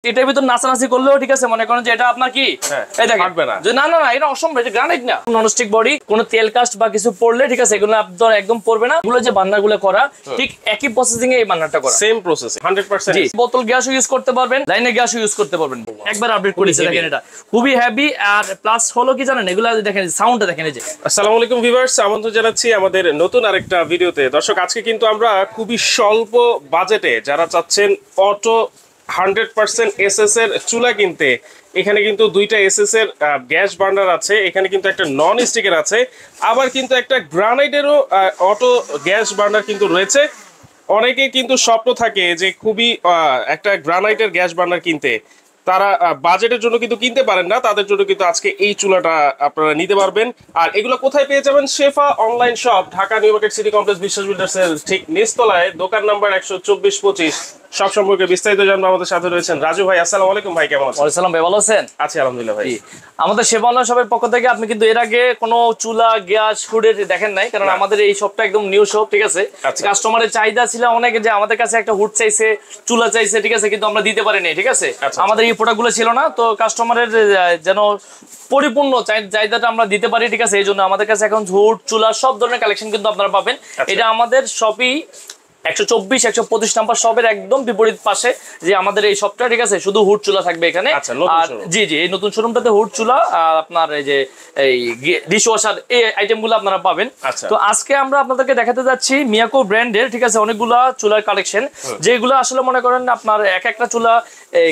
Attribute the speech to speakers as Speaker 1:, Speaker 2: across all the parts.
Speaker 1: এটার ভিতর নাচানাচি করলেও ঠিক আছে, মনে করেন যে এটা আপনার কি এই দেখেন যে না না না এটা অসম্ভব, এটা গ্রানাইট না, ননস্টিক বডি, কোনো তেল কাস্ট বা কিছু পড়লে ঠিক আছে এগুলো আপনার একদম পড়বে না। এগুলো যে বার্নারগুলো করা ঠিক একই প্রসেসিং এ এই বার্নারটা করা,
Speaker 2: সেম প্রসেসিং 100%।
Speaker 1: জি, বোতল গ্যাসও ইউজ করতে পারবেন, লাইনের গ্যাসও ইউজ করতে পারবেন। একবার আপডেট করেছে দেখেন, এটা খুবই হেভি। আর প্লাস হলো কি জানেন, এগুলো দেখেন সাউন্ডটা দেখেন এই যে।
Speaker 2: আসসালামু আলাইকুম ভিউয়ার্স, আমন্ত্রণ জানাচ্ছি আমাদের নতুন আরেকটা ভিডিওতে। দর্শক, আজকে কিন্তু আমরা খুবই স্বল্প বাজেটে যারা চাচ্ছেন অটো 100% এসএস এর চুলা কিনতে, এখানে কিন্তু দুইটা এসএস এর গ্যাস বার্নার আছে, এখানে কিন্তু একটা নন স্টিকের আছে, আবার কিন্তু একটা গ্রানাইটেরও অটো গ্যাস বার্নার কিন্তু রয়েছে। অনেকেই কিন্তু স্বপ্ন থাকে যে খুবই একটা গ্রানাইটের গ্যাস বার্নার কিনতে, তারা বাজেটের জন্য কিন্তু কিনতে পারেন না, তাদের জন্য কিন্তু আজকে এই চুলাটা আপনারা নিতে পারবেন। আর এগুলো কোথায় পেয়ে যাবেন? Shefa online shop, Dhaka new market city complex Biswas বিল্ডার্সের ঠিক নিচতলায়, দোকান নাম্বার 124-25। সব সম্পর্কে বিস্তারিত জানবো। আমাদের সাথে রয়েছেন রাজু ভাই। আসসালামু আলাইকুম ভাই, কেমন আছেন?
Speaker 1: ওয়ালাইকুম ভাই, ভালো আছেন?
Speaker 2: আছি আলহামদুলিল্লাহ ভাই।
Speaker 1: আমাদের শেফা অনলাইন শপের পক্ষ থেকে আপনি কিন্তু এর আগে কোনো চুলা গ্যাস ফুডের দেখেন নাই, কারণ আমাদের এই শপটা একদম নিউ শপ, ঠিক আছে। কাস্টমারের চাহিদা ছিল অনেক যে আমাদের কাছে একটা হুড চাইছে, চুলা চাইছে, ঠিক আছে, কিন্তু আমরা দিতে পারিনি, ঠিক আছে। আমাদের এই প্রোডাক্টগুলো ছিল না, তো কাস্টমারের যেন পরিপূর্ণ চাহিদাটা আমরা দিতে পারি, ঠিক আছে। এই জন্য আমাদের কাছে এখন হুড চুলা সব ধরনের কালেকশন কিন্তু আপনারা পাবেন। এটা আমাদের শপই 124-125 নাম্বার শপের একদম বিপরীত পাশে যে আমাদের এই শপটা, ঠিক আছে। শুধু হুড চুলা থাকবে এখানে। আর জি জি, এই নতুন শোরুমটাতে হুড চুলা আর আপনার এই যে এই ডিশ ওয়াশার এই আইটেমগুলো আপনারা পাবেন। তো আজকে আমরা আপনাদেরকে দেখাতে যাচ্ছি মিয়াকো ব্র্যান্ডের, ঠিক আছে, অনেকগুলা চুলার কালেকশন, যেগুলো আসলে মনে করেন আপনার এক একটা চুলা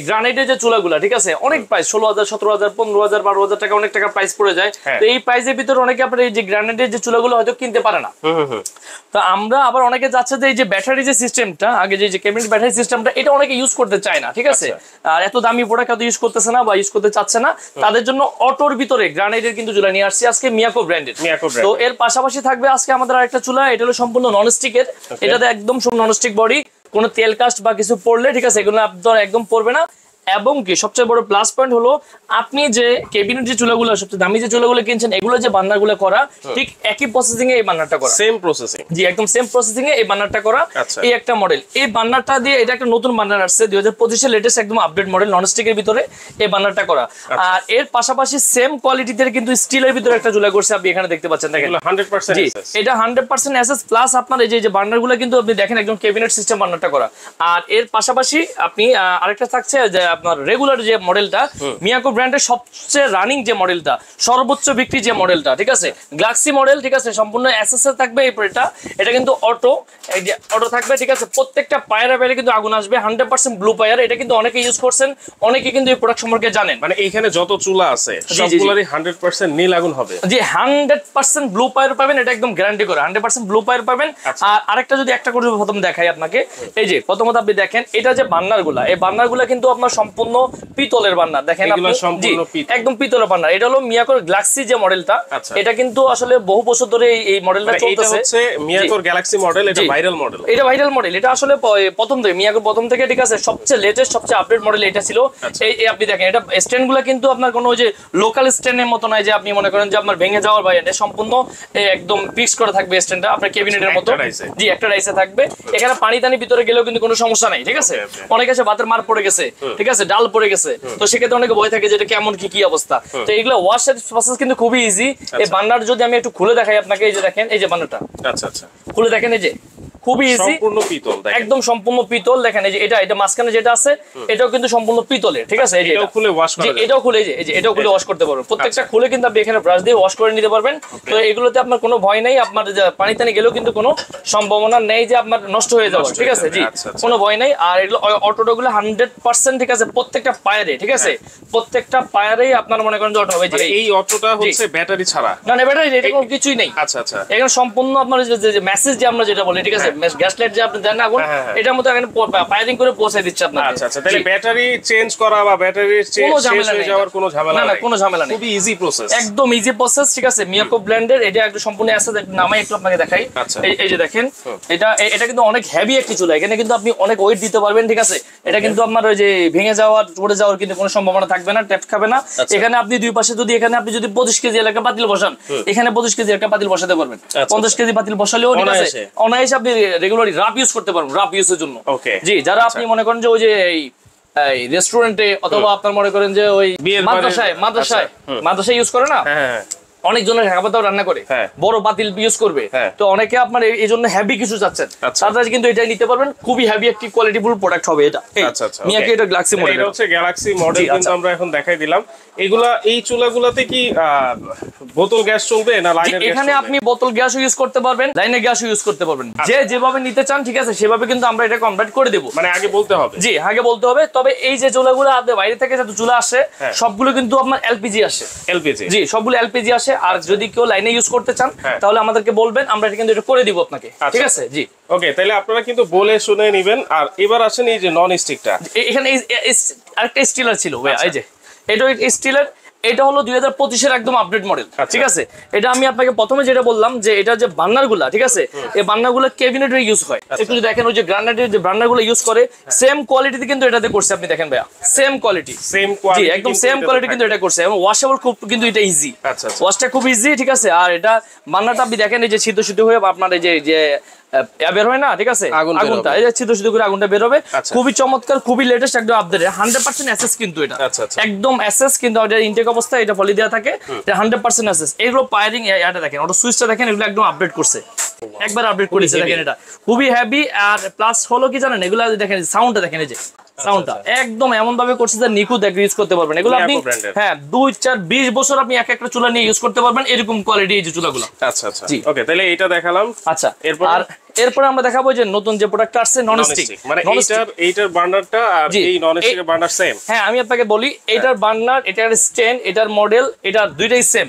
Speaker 1: গ্রানাইটের যে চুলাগুলা, ঠিক আছে, অনেক প্রাইস 16,000, 17,000, 15,000, 12,000 টাকা, অনেক টাকা প্রাইস পড়ে যায়। তো এই প্রাইসের ভিতরে অনেকে আপনার এই যে গ্রানাইটের যে চুলাগুলো হয়তো কিনতে পারে না। তো আমরা আবার অনেকে যাচ্ছে যে এই যে ব্যাটারি যে সিস্টেমটা, আগে যে ক্যাবিনেট ব্যাটারি সিস্টেমটা, এটা অনেকে ইউজ করতে চায় না, ঠিক আছে। আর এত দামি প্রোডাক্ট হয়তো ইউজ করতেছে না বা ইউজ করতে চাচ্ছে না, তাদের জন্য অটোর ভিতরে গ্রানাইটের কিন্তু চুলা নিয়ে আসছি আজকে মিয়াকো ব্র্যান্ডের। তো এর পাশাপাশি থাকবে আজকে আমাদের আরেকটা চুলা, এটা হলো সম্পূর্ণ ননস্টিকের। এটাতে একদম ননস্টিক বডি, কোনো তেল কাস্ট বা কিছু পড়লে, ঠিক আছে, এগুলো আপনার একদম পড়বে না। এবং কি সবচেয়ে বড় প্লাস পয়েন্ট হলো, আপনি যে কেবিনেট যে চুলাগুলো, সবচেয়ে দামি যে চুলাগুলো কিনছেন, এগুলো যে বার্নারগুলো করা ঠিক একই প্রসেসিং এ এই বার্নারটা করা,
Speaker 2: সেম প্রসেসিং।
Speaker 1: জি, একদম সেম প্রসেসিং এ এই বার্নারটা করা। এই একটা মডেল, এই বার্নারটা দিয়ে, এটা একটা নতুন বার্নার আসছে 2025 এর লেটেস্ট একদম আপডেট মডেল, ননস্টিকের ভিতরে এই বার্নারটা করা। আর এর পাশাপাশি সেম কোয়ালিটিতে কিন্তু স্টিলের ভিতরে একটা চুলা করছে, আপনি এখানে দেখতে পাচ্ছেন, দেখেন
Speaker 2: 100% এসএস।
Speaker 1: এটা 100% এসএস প্লাস আপনার এই যে বার্নারগুলো কিন্তু আপনি দেখেন একদম কেবিনেট সিস্টেম বার্নারটা করা। আর এর পাশাপাশি আপনি আরেকটা থাকছে যে আপনার রেগুলার যে মডেলটা, মিয়াকো ব্র্যান্ডের সবচেয়ে রানিং যে মডেলটা, সর্বোচ্চ বিক্রি যে মডেলটা, ঠিক আছে, গ্লাক্সি মডেল, ঠিক আছে, সম্পূর্ণ এসএস এর থাকবে। এটা কিন্তু অটো, এই যে অটো থাকবে, ঠিক আছে। প্রত্যেকটা পায়ারে পায়ারে কিন্তু আগুন আসবে, 100% ব্লু পায়ার। এটা কিন্তু অনেকে ইউজ করছেন, অনেকে কিন্তু এই প্রোডাক্ট সম্পর্কে জানেন।
Speaker 2: মানে এইখানে যত চুলা আছে সবগুলোরই 100% নীল আগুন হবে।
Speaker 1: জি, 100% ব্লু পায়ার পাবেন, এটা একদম গ্যারান্টি করে 100% ব্লু পায়ার পাবেন। আর আরেকটা যদি একটা করে প্রথম দেখাই আপনাকে, এই যে প্রথমত আপনি দেখেন এটা যে বার্নারগুলা, এই বার্নারগুলা কিন্তু আপনার সম্পূর্ণ পিতলের বার্নার, দেখেন আপনি, একদম পিতলের বার্নার। এটা হলো মিয়াকোর গ্যালাক্সি যে মডেলটা, এটা কিন্তু আসলে বহু বছর ধরে এই মডেলটা চলতেছে। এটা হচ্ছে
Speaker 2: মিয়াকোর গ্যালাক্সি মডেল, এটা ভাইরাল মডেল।
Speaker 1: এটা ভাইরাল মডেল, এটা আসলে প্রথম থেকে মিয়াকোর প্রথম থেকে, ঠিক আছে, সবচেয়ে লেটেস্ট সবচেয়ে আপডেট মডেল এটা ছিল। এই আপনি দেখেন, এটা স্ট্যান্ডগুলো কিন্তু আপনার কোনো যে লোকাল স্ট্যান্ডের মতো নয় যে আপনি মনে করেন যে আপনার ভেঙে যাওয়ার বাইরে, সম্পূর্ণ একদম ফিক্স করা থাকবে স্ট্যান্ডটা, আপনার ক্যাবিনেটের মতো। জি, একটা রাইসে থাকবে। এখানে পানি টানি ভিতরে গেলেও কিন্তু কোনো সমস্যা নাই, ঠিক আছে। অনেক আছে ভাতের মার পড়ে গেছে, ঠিক আছে, ডাল পড়ে গেছে, তো সেক্ষেত্রে অনেকে ভয় থাকে যে এটা কেমন কি অবস্থা। তো এগুলো ওয়াশের প্রসেস কিন্তু খুবই ইজি। এই বার্নার যদি আমি একটু খুলে দেখাই আপনাকে, এই যে দেখেন, এই যে বার্নারটা খুলে দেখেন, এই যে খুবই ইজি, সম্পূর্ণ পিতল, একদম সম্পূর্ণ পিতল। দেখেন এই যে এটা মাঝখানে যেটা আছে, এটাও কিন্তু সম্পূর্ণ পিতলের, ঠিক আছে। এই যে এটাও খুলে ওয়াশ করা যায়, এটাও খুলে, এই যে এটাও খুলে ওয়াশ করতে পারবেন। প্রত্যেকটা খুলে কিন্তু আপনি এখানে ব্রাশ দিয়ে ওয়াশ করে নিতে পারবেন। তো এগুলোতে আপনার কোনো ভয় নেই, আপনার পানি টানি গেলেও কিন্তু কোনো সম্ভাবনা নেই যে আপনার নষ্ট হয়ে যাবে, ঠিক আছে। জি, কোনো ভয় নেই। আর এগুলো অটোগুলো 100% ঠিক আছে, প্রত্যেকটা পায়ারে, ঠিক আছে, প্রত্যেকটা পায়ারেই আপনার মনে করেন যে অটো হবে। এই অটোটা হচ্ছে ব্যাটারি ছাড়া, না না ব্যাটারি এটা কোনো কিছুই নেই। আচ্ছা আচ্ছা, এখানে সম্পূর্ণ আপনার যে মেসেজ যে আমরা যেটা বলি, ঠিক আছে, গ্যাস লাইট যে আপনি দেন আগুন, এটার মধ্যে এখানে ফায়ারিং করে পৌঁছে দিচ্ছে আপনাকে। আচ্ছা আচ্ছা, তাহলে ব্যাটারি চেঞ্জ করা বা ব্যাটারি চেঞ্জ হয়ে যাওয়ার কোনো ঝামেলা নেই, কোনো ঝামেলা নেই, খুবই ইজি প্রসেস, একদম ইজি প্রসেস, ঠিক আছে। মিয়াকো ব্র্যান্ডের এটা একটু সম্পূর্ণ আছে, নামাই একটু আপনাকে দেখাই। এই যে দেখেন, এটা কিন্তু অনেক হেভি একটি চুলা, এখানে কিন্তু আপনি অনেক ওয়েট দিতে পারবেন, ঠিক আছে। এটা কিন্তু আপনার ওই যে ভেঙে যাওয়ার, পড়ে যাওয়ার কিন্তু কোনো সম্ভাবনা থাকবে না, ট্যাপ খাবে না। এখানে আপনি দুই পাশে যদি এখানে আপনি যদি 25 কেজি এলাকা পাতিল বসান, এখানে 25 কেজি একটা পাতিল বসাতে পারবেন। 50 কেজি পাতিল বসালেও, ঠিক আছে, অনায়াসে আপনি রেগুলারলি রাফ ইউজ করতে পারবেন, রাফ ইউজের জন্য। জি, যারা আপনি মনে করেন যে ওই যে রেস্টুরেন্টে অথবা আপনার মনে করেন যে ওই মাদ্রাসায় ইউজ করে না, অনেক জনের ঢাকা রান্না করে বড় পাতিল ইউজ করবে, তো অনেকে আপনার এই জন্য হেভি কিছু চাচ্ছেন, তারা কিন্তু এটাই নিতে পারবেন। খুবই হেভি একটি কোয়ালিটিফুল প্রোডাক্ট হবে এটা। মিয়াকে এটা গ্যালাক্সি মডেল,
Speaker 2: এটা হচ্ছে গ্যালাক্সি মডেল, কিন্তু আমরা এখন দেখাই দিলাম। এগুলা এই চুলাগুলাতে কি বোতল গ্যাস চলবে না লাইনের গ্যাস?
Speaker 1: এখানে আপনি বোতল গ্যাসও ইউজ করতে পারবেন, লাইনের গ্যাসও ইউজ করতে পারবেন, যে যেভাবে নিতে চান ঠিক আছে সেভাবে কিন্তু আমরা এটা কনভার্ট করে দেব।
Speaker 2: মানে আগে বলতে হবে? জি
Speaker 1: আগে বলতে হবে। তবে এই যে চুলাগুলো আপনি বাইরে থেকে যত চুলা আসে সবগুলো কিন্তু আপনার এলপিজি আসে।
Speaker 2: এলপিজি? জি,
Speaker 1: সবগুলো এলপিজি আসে। আর যদি কেউ লাইনে ইউজ করতে চান তাহলে আমাদেরকে বলবেন, আমরা এটা কিন্তু এটা করে দিব আপনাকে, ঠিক আছে? জি
Speaker 2: ওকে, তাহলে আপনারা কিন্তু বলে শুনে নেবেন। আর এবার আসেন এই যে নন স্টিকটা,
Speaker 1: এখানে আরেকটা স্টিলার ছিল এই যে, এটা স্টিলের, এটা হলো 2025 এর একদম আপডেট মডেল, ঠিক আছে? এটা আমি আপনাকে প্রথমে যেটা বললাম যে এটা যে বার্নারগুলা, ঠিক আছে, এই বার্নারগুলো ক্যাবিনেটে ইউজ হয়। একটু যদি দেখেন ওই যে গ্রানাইটের যে বার্নারগুলো ইউজ করে সেম কোয়ালিটিতে কিন্তু এটাতে করছে, আপনি দেখেন ভাইয়া সেম কোয়ালিটি, জি একদম সেম কোয়ালিটি কিন্তু এটা করছে, এবং ওয়াশেবল খুব কিন্তু এটা ইজি, ওয়াশটা খুব ইজি, ঠিক আছে? আর এটা বার্নারটা আপনি দেখেন এই যে সিদ্ধ হয়ে আপনার এই যে বের হয় না, ঠিক আছে, আগুনটা এই যে সিদ্ধ করে আগুনটা বের হবে। খুবই চমৎকার, খুবই লেটেস্ট, একদম আপডেট, 100% এসএস কিন্তু এটা, একদম এসএস কিন্তু এটা ইনটেক অবস্থায় এটা পলি দেওয়া থাকে, এটা 100% এসএস। এগুলো ফায়ারিং এটা দেখেন, অটো সুইচটা দেখেন, এগুলো একদম আপডেট করছে, একবার আপডেট করেছে, দেখেন এটা খুবই হেভি। আর প্লাস হলো কি জানেন, এগুলো দেখেন সাউন্ডটা দেখেন, এই যে সাউন্ডটা একদম এমন ভাবে করছে যে নিখুঁত ইউজ করতে পারবেন। এগুলো আপনি 2-4-20 বছর আপনি একটা চুলা নিয়ে ইউজ করতে পারবেন, এরকম কোয়ালিটি এই যে চুলাগুলো।
Speaker 2: আচ্ছা ওকে, তাহলে এটা দেখালাম।
Speaker 1: আচ্ছা, এরপর আমরা দেখাবো যে নতুন যে প্রোডাক্ট আসছে নন স্টিক,
Speaker 2: মানে এইটার বার্নারটা আর এই নন স্টিকের বার্নার সেম? হ্যাঁ,
Speaker 1: আমি আপনাকে বলি, এটার বার্নার, এটার স্ট্যান্ড, এটার মডেল, এটা দুইটাই সেম।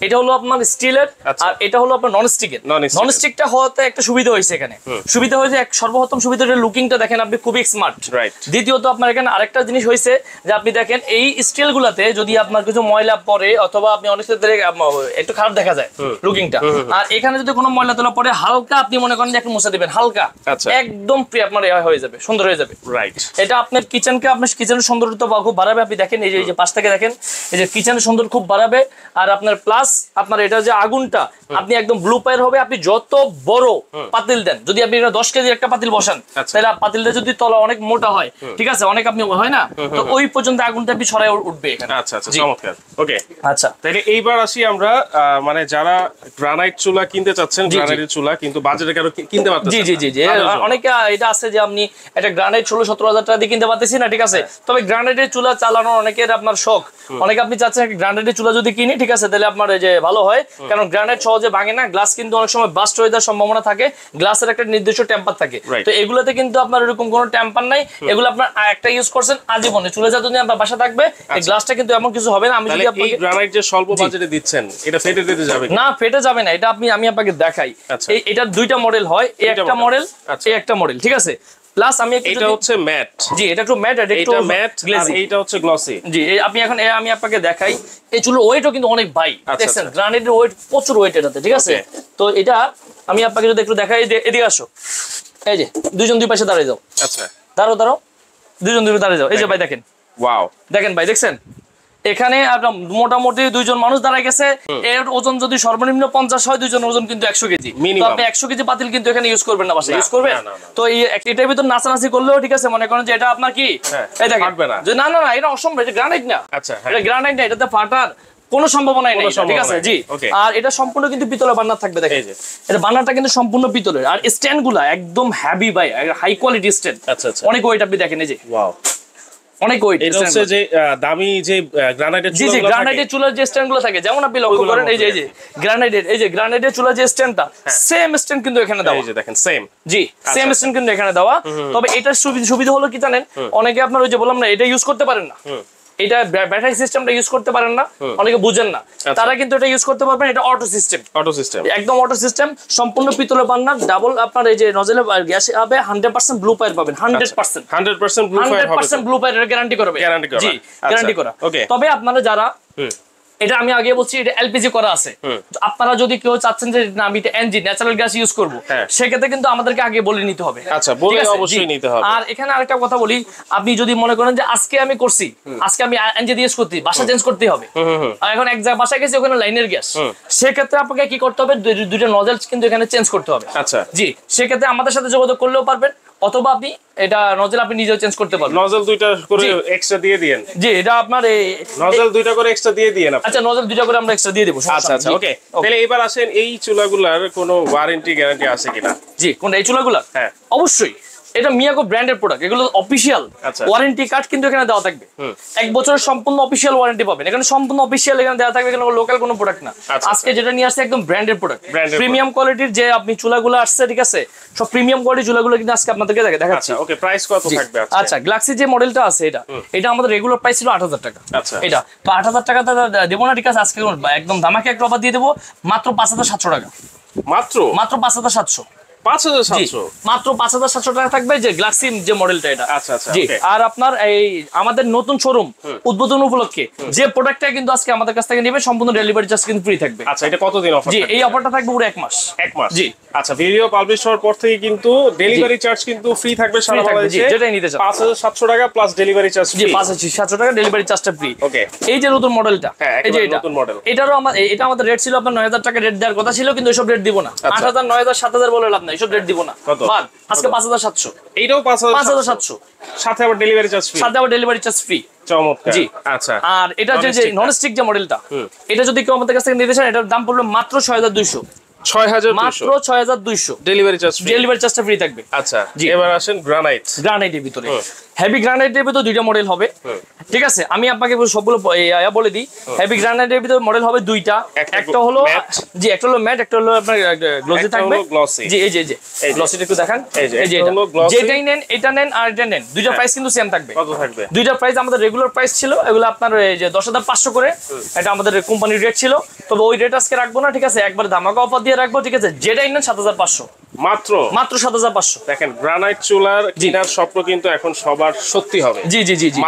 Speaker 1: এটা হলো আপনার স্টিলের, আর এটা হলো আপনার নন স্টিকের। নন স্টিকটা হওয়াতে একটা সুবিধা হয়েছে, এখানে সুবিধা হয়েছে, সর্বপ্রথম সুবিধা লুকিংটা দেখেন আপনি, খুবই স্মার্ট। দ্বিতীয়ত আপনার এখানে আরেকটা জিনিস হয়েছে যে আপনি দেখেন এই স্টিল গুলাতে যদি আপনার কিছু ময়লা পড়ে অথবা আপনি অনেক একটু খারাপ দেখা যায় লুকিংটা, আর এখানে যদি কোনো ময়লা তোলা পড়ে হালকা আপনি মনে করেন যে একটু মুছে দিবেন হালকা, একদম আপনার হয়ে যাবে, সুন্দর হয়ে যাবে। এটা আপনার কিচেনকে, আপনার কিচেনের সৌন্দর্যতা খুব বাড়াবে। আপনি দেখেন এই যে পাশ থেকে দেখেন, এই যে কিচেনের সৌন্দর্য খুব বাড়াবে। আর আপনার প্লাস আপনার এটা যে আগুনটা আপনি একদম ব্লু পায়ের হবে। আপনি যত বড় পাতিল দেন, যদি আপনি 10 কেজি একটা পাতিল বসান, তাহলে পাতিলটা যদি তলা অনেক মোটা হয়, ঠিক আছে, অনেক আপনি হয় না, তো ওই পর্যন্ত আগুনটা আপনি ছড়ায় উঠবে এখানে।
Speaker 2: আচ্ছা চমৎকার। ওকে,
Speaker 1: আচ্ছা
Speaker 2: তাহলে এইবার আসি আমরা, মানে যারা গ্রানাইট চুলা কিনতে চাচ্ছেন, গ্রানাইটের চুলা কিন্তু বাজেটে কারো কিনতে পারতেছেন, জি
Speaker 1: অনেকে এটা আছে যে আপনি একটা গ্রানাইট 16-17 টাকা দিয়ে কিনতে পারতেছি না, ঠিক আছে, তবে গ্রানাইটের চুলা চালানো অনেকের আপনার শখ, অনেকে আপনি চাচ্ছেন গ্রানাইটের চুলা যদি কিনি, ঠিক আছে, তাহলে আপনার যে ভালো হয়, কারণ গ্রানাইট সহজে ভাঙে না, গ্লাস কিন্তু অনেক সময় বাস্ট হয়ে যাওয়ার সম্ভাবনা থাকে, গ্লাসের একটা নির্দিষ্ট টেম্পার থাকে, তো এগুলোতে কিন্তু আপনার এরকম কোনো টেম্পার নাই। এগুলো আপনার একটা ইউজ করছেন আজীবনে, চুলে যতদিন আপনার বাসা থাকবে এই গ্লাসটা কিন্তু এমন কিছু হবে না। আমি যদি আপনাকে
Speaker 2: গ্রানাইট যে স্বল্প বাজেটে দিচ্ছেন, এটা ফেটে দিতে যাবে
Speaker 1: না? ফেটে যাবে না, এটা আমি আপনাকে দেখাই। এটা দুইটা মডেল হয়, এই একটা মডেল, এই একটা মডেল, ঠিক আছে। প্লাস আমি
Speaker 2: এটা হচ্ছে ম্যাট,
Speaker 1: জি এটা একটু ম্যাট, এটা
Speaker 2: ম্যাট, আর এইটা হচ্ছে গ্লসি।
Speaker 1: জি আপনি এখন আমি আপনাকে দেখাই, এই চুলের ওয়েটও কিন্তু অনেক ভাই, দেখছেন গ্রানাইটের ওয়েট প্রচুর ওয়েট এটাতে, ঠিক আছে। তো এটা আমি আপনাকে যদি একটু দেখাই, এদিকে আসো, এই যে দুইজন দুই পাশে দাঁড়িয়ে যাও। আচ্ছা দাঁড়াও, দুইজন দুই দাঁড়িয়ে যাও। এই যে ভাই দেখেন, ওয়াও, দেখেন ভাই, দেখছেন এখানে আপনার মোটামুটি দুইজন মানুষ দাঁড়ায় গেছে। এর ওজন যদি সর্বনিম্ন 50 হয়, দুইজন ওজন কিন্তু 100 কেজি। তো আপনি 100 কেজি পাতিল কিন্তু এখানে ইউজ করবেন না, বাসায় ইউজ করবেন। তো এই এটার ভিতর নাচানাচি করলেও ঠিক আছে, মনে করেন যে এটা আপনার কি এই দেখেন না এটা অসম্ভব, এটা গ্রানাইট না, এটা গ্রানাইট না, এটাতে ফাটার কোনো সম্ভাবনাই নেই, ঠিক আছে। জি, আর এটা সম্পূর্ণ কিন্তু পিতলের বার্নার থাকবে, দেখেন এটা বার্নারটা কিন্তু সম্পূর্ণ পিতলের। আর স্ট্যান্ড গুলা একদম হেভি ভাই, হাই কোয়ালিটি স্ট্যান্ড, অনেক ওয়েট আপনি দেখেন, এই যে ওয়াও, অনেক ওয়েট।
Speaker 2: এটা হচ্ছে যে দামি যে গ্রানাইটের চুলা,
Speaker 1: জি গ্রানাইটের চুলার যে স্ট্যান্ড গুলো থাকে, যেমন আপনি লক্ষ্য করেন এই যে গ্রানাইটের চুলার যে স্ট্যান্ডটা, সেম স্ট্যান্ড কিন্তু এখানে দেওয়া, এই যে দেখেন সেম, জি সেম স্ট্যান্ড কিন্তু এখানে দেওয়া। তবে এটার সুবিধা হলো কি জানেন, অনেকে আপনার ওই যে বললাম না, এটা ইউজ করতে পারেন না, এটা ব্যাটারি সিস্টেমটা ইউজ করতে পারেন না, অনেকে বুঝেন না, তারা কিন্তু এটা ইউজ করতে পারবেন। এটা অটো সিস্টেম, একদম অটো সিস্টেম, সম্পূর্ণ পিতলের বার্নার, ডাবল আপনার এই যে নজলে গ্যাস হবে, 100% ব্লু ফায়ার পাবেন, 100% ব্লু ফায়ার গ্যারান্টি করবে, জি গ্যারান্টি করা। তবে আপনারা যারা, এটা আমি আগে বলছি, এটা এলপিজি করা আছে, আপনারা যদি কেউ চাচ্ছেন যে না আমি এটা এনজি ন্যাচারাল গ্যাস ইউজ করব, সেক্ষেত্রে কিন্তু আমাদেরকে আগে বলে নিতে হবে।
Speaker 2: আচ্ছা, বলে অবশ্যই নিতে হবে।
Speaker 1: আর এখানে আরেকটা কথা বলি, আপনি যদি মনে করেন যে আজকে আমি করছি, আজকে আমি এনজি দিয়ে ইউজ করতে, বাসা চেঞ্জ করতে হবে, আর এখন এক জায়গায় বাসা গেছি, ওখানে লাইনের গ্যাস, সেক্ষেত্রে আপনাকে কি করতে হবে, দুইটা নজেল কিন্তু এখানে চেঞ্জ করতে হবে। আচ্ছা, জি সেক্ষেত্রে আমাদের সাথে যোগাযোগ করলেও পারবেন, অথবা আপনি এটা নজল আপনি নিজেও চেঞ্জ করতে পারবেন।
Speaker 2: নজল দুইটা করে এক্সট্রা দিয়ে দিয়েন।
Speaker 1: জি, এটা আপনার এই
Speaker 2: নজল দুইটা করে এক্সট্রা দিয়ে দিয়েন আপনি।
Speaker 1: আচ্ছা, নজল দুইটা করে আমরা এক্সট্রা দিয়ে দেব।
Speaker 2: আচ্ছা আচ্ছা, ওকে। তাহলে এবার আসেন এই চুলাগুলার কোনো ওয়ারেন্টি গ্যারান্টি আছে কিনা?
Speaker 1: জি, কোন এই চুলাগুলা?
Speaker 2: হ্যাঁ,
Speaker 1: অবশ্যই। এটা মিয়াকো ব্র্যান্ডের প্রোডাক্ট, এগুলো অফিশিয়াল ওয়ারেন্টি কার্ড কিন্তু এখানে দেওয়া থাকবে। 1 বছরের সম্পূর্ণ অফিশিয়াল ওয়ারেন্টি পাবেন এখানে, সম্পূর্ণ অফিশিয়াল এখানে দেওয়া থাকবে। এখানে লোকাল কোনো প্রোডাক্ট না। আজকে যেটা নিয়ে আসছে একদম ব্র্যান্ডের প্রোডাক্ট, প্রিমিয়াম কোয়ালিটির যে আপনি চুলাগুলো আসছে, ঠিক আছে, সব প্রিমিয়াম কোয়ালিটির চুলাগুলো কিন্তু আজকে আপনাদেরকে দেখাচ্ছি।
Speaker 2: ওকে, প্রাইস কত থাকবে আজকে?
Speaker 1: আচ্ছা, গ্যালাক্সি যে মডেলটা আছে এটা আমাদের রেগুলার প্রাইস ছিল 8000 টাকা।
Speaker 2: আচ্ছা,
Speaker 1: এটা তো 8000 টাকা দেবো না, ঠিক আছে, আজকে একদম ধামাকে একটা অফার দিয়ে দেবো, মাত্র 5700 টাকা।
Speaker 2: মাত্র
Speaker 1: 5700,
Speaker 2: 5700
Speaker 1: মাত্র 5700 টাকা থাকবে যে গ্যালাক্সি যে মডেলটা এটা।
Speaker 2: আচ্ছা আচ্ছা,
Speaker 1: জি, আর আপনার এই আমাদের নতুন শোরুম উদ্বোধন উপলক্ষে যে প্রোডাক্টটা কিন্তু আজকে আমাদের কাছ থেকে নেবে, সম্পূর্ণ ডেলিভারি চার্জ কিন্তু ফ্রি থাকবে।
Speaker 2: আচ্ছা, এটা কতদিন অফার?
Speaker 1: জি, এই অফারটা থাকবে পুরো 1 মাস।
Speaker 2: 1 মাস,
Speaker 1: জি।
Speaker 2: আচ্ছা, ভিডিও পাবলিশ হওয়ার পর থেকে কিন্তু ডেলিভারি চার্জ কিন্তু ফ্রি থাকবে সারা বাংলাদেশে।
Speaker 1: যেটাই নিতে চান
Speaker 2: 5700 টাকা প্লাস ডেলিভারি চার্জ ফ্রি।
Speaker 1: জি, 5700 টাকা ডেলিভারি চার্জটা ফ্রি।
Speaker 2: ওকে,
Speaker 1: এই যে নতুন মডেলটা, এই যে এটা
Speaker 2: নতুন মডেল,
Speaker 1: এটারও এটা আমাদের রেট ছিল আপনার 9000 টাকা রেট দেওয়ার কথা ছিল, কিন্তু এসব রেট দিব না। 8000, 9000, 7000 বলে লাভ নাই, এসব রেট দিব না। বাদ, আজকে 5700।
Speaker 2: এইটাও
Speaker 1: 5700,
Speaker 2: সাথে আবার ডেলিভারি চার্জ ফ্রি।
Speaker 1: সাথে আবার ডেলিভারি চার্জ ফ্রি।
Speaker 2: চমৎকার।
Speaker 1: জি,
Speaker 2: আচ্ছা।
Speaker 1: আর এটা যে নন স্টিক যে মডেলটা, এটা যদি কেউ আমাদের কাছ থেকে নিতে চান, এটার দাম পড়বে মাত্র 6200।
Speaker 2: 6200,
Speaker 1: মাত্র 6200
Speaker 2: ডেলিভারি চার্জ ফ্রি।
Speaker 1: ডেলিভারি চার্জটা ফ্রি থাকবে।
Speaker 2: আচ্ছা, এবার আসেন গ্রানাইট।
Speaker 1: গ্রানাইটের ভিতরে হেভি গ্রানাইটের ভিতরে দুইটা মডেল হবে, ঠিক আছে, আমি আপনাকে সবগুলো বলে দিই। হেভি গ্রানাইটের ভিতরে মডেল হবে দুইটা, একটা হলো জি, একটা হলো ম্যাট, একটা হলো আপনার গ্লসি থাকবে। জি, এই যে গ্লসিটা একটু দেখান, এই যে যেটাই নেন, এটা নেন আর এটা নেন, দুইটা প্রাইস কিন্তু সেম থাকবে।
Speaker 2: কত থাকবে?
Speaker 1: দুইটা প্রাইস আমাদের রেগুলার প্রাইস ছিল, এগুলো আপনার এই যে 10500 করে, এটা আমাদের কোম্পানির রেট ছিল, তবে ওই রেট আজকে রাখবো না, ঠিক আছে, একবার ধামাকা অফার দিয়ে রাখবো, ঠিক আছে, যেটাই নেন 7500,
Speaker 2: মাত্র
Speaker 1: 7500।
Speaker 2: দেখেন, গ্রানাইট চুলার কেনার স্বপ্ন কিন্তু এখন সবার সত্যি হবে।
Speaker 1: জি জি জি জি,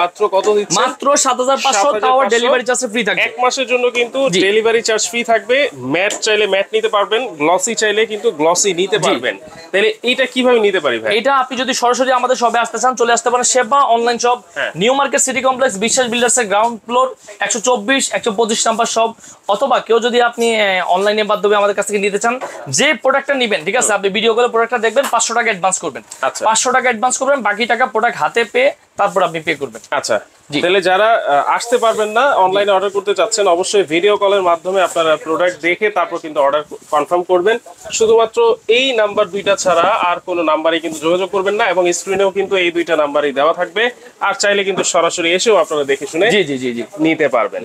Speaker 2: মাত্র কত দিচ্ছেন?
Speaker 1: মাত্র 7500, তাও ডেলিভারি চার্জ ফ্রি থাকবে।
Speaker 2: 1 মাসের জন্য কিন্তু ডেলিভারি চার্জ ফ্রি থাকবে। ম্যাট চাইলে ম্যাট নিতে পারবেন, গ্লসি চাইলে কিন্তু গ্লসি নিতে পারবেন। তাহলে এইটা কিভাবে নিতে পারি ভাই?
Speaker 1: এটা আপনি যদি সরাসরি আমাদের শপে আসতে চান, চলে আসতে পারেন সেবা online shop, new market city complex, বিশ্বাস বিল্ডার্স এর গ্রাউন্ড ফ্লোর 124 125 নাম্বার শপ। অথবা কেউ যদি আপনি অনলাইনের মাধ্যমে আমাদের কাছ থেকে নিতে চান, যে প্রোডাক্টটা নেবেন, ঠিক আছে, আপনি ভিডিও কলে প্রোডাক্টটা দেখবেন, 500 টাকা অ্যাডভান্স করবেন। 500 টাকা অ্যাডভান্স করবেন, বাকি টাকা প্রোডাক্ট হাতে পেয়ে তারপর আপনি পে করবেন।
Speaker 2: আচ্ছা, তাহলে যারা আসতে পারবেন না, অনলাইনে অর্ডার করতে চাচ্ছেন, অবশ্যই ভিডিও কলের মাধ্যমে আপনারা প্রোডাক্ট দেখে তারপর কিন্তু অর্ডার কনফার্ম করবেন। শুধুমাত্র এই নাম্বার দুইটা ছাড়া আর কোনো নাম্বারে কিন্তু যোগাযোগ করবেন না, এবং স্ক্রিনেও কিন্তু এই দুইটা নাম্বারই দেওয়া থাকবে। আর চাইলে কিন্তু সরাসরি এসেও আপনারা দেখে শুনে নিতে পারবেন।